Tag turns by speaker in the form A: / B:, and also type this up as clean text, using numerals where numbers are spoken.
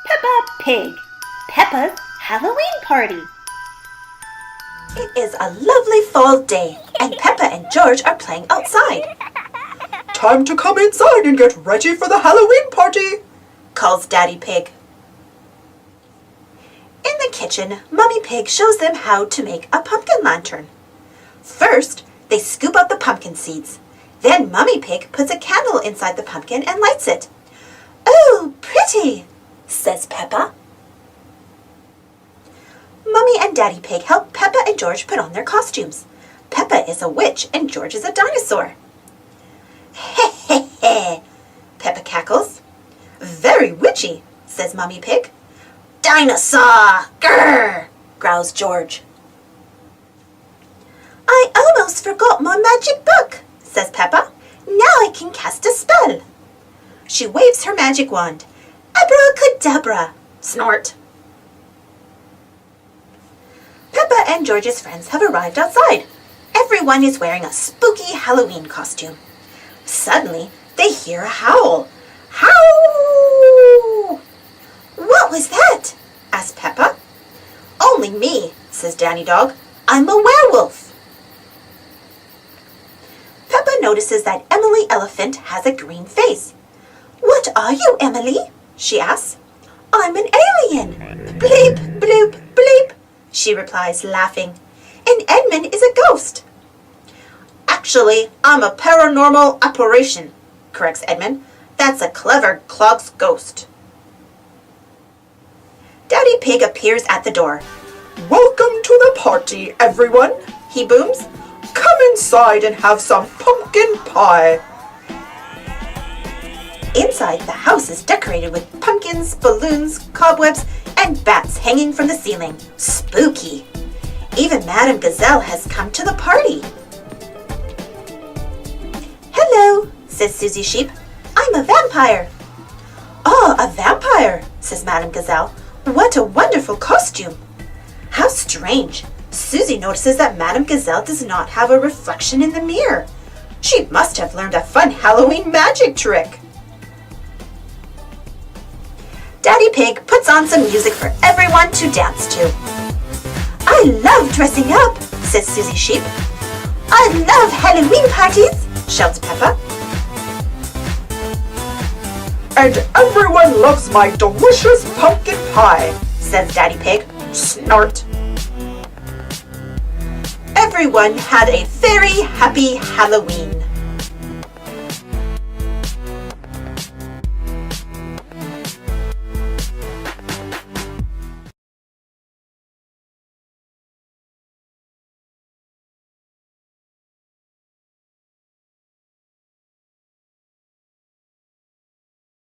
A: Peppa Pig, Peppa's Halloween Party.
B: It is a lovely fall day, and Peppa and George are playing outside.
C: Time to come inside and get ready for the Halloween party,
B: calls Daddy Pig. In the kitchen, Mummy Pig shows them how to make a pumpkin lantern. First, they scoop out the pumpkin seeds. Then Mummy Pig puts a candle inside the pumpkin and lights it. "Oh, pretty," says Peppa. Mummy and Daddy Pig help Peppa and George put on their costumes. Peppa is a witch and George is a dinosaur. "Heh heh heh," Peppa cackles. "Very witchy," says Mummy Pig. "Dinosaur! Grrr!" growls George. "I almost forgot my magic book," says Peppa. "Now I can cast a spell." She waves her magic wand. "Abracadabra!" Snort. Peppa and George's friends have arrived outside. Everyone is wearing a spooky Halloween costume. Suddenly, they hear a howl. Howl! "What was that?" asks Peppa. "Only me," says Danny Dog. "I'm a werewolf." Peppa notices that Emily Elephant has a green face. "What are you, Emily?" she asks. "I'm an alien. Bleep, bloop, bleep," she replies, laughing. "And Edmund is a ghost." "Actually, I'm a paranormal apparition," corrects Edmund. "That's a clever clog's ghost." Daddy Pig appears at the door.
C: Welcome to the party, everyone,
B: He booms.
C: Come inside and have some pumpkin pie.
B: Inside, the house is decorated with pumpkins, balloons, cobwebs, and bats hanging from the ceiling. Spooky! Even Madame Gazelle has come to the party. "Hello," says Susie Sheep. "I'm a vampire." "Oh, a vampire," says Madame Gazelle. "What a wonderful costume." How strange! Susie notices that Madame Gazelle does not have a reflection in the mirror. She must have learned a fun Halloween magic trick. Daddy Pig puts on some music for everyone to dance to. "I love dressing up," says Susie Sheep. "I love Halloween parties," shouts Peppa.
C: And everyone loves my delicious pumpkin pie,
B: says Daddy Pig.
C: Snort.
B: Everyone had a very happy Halloween.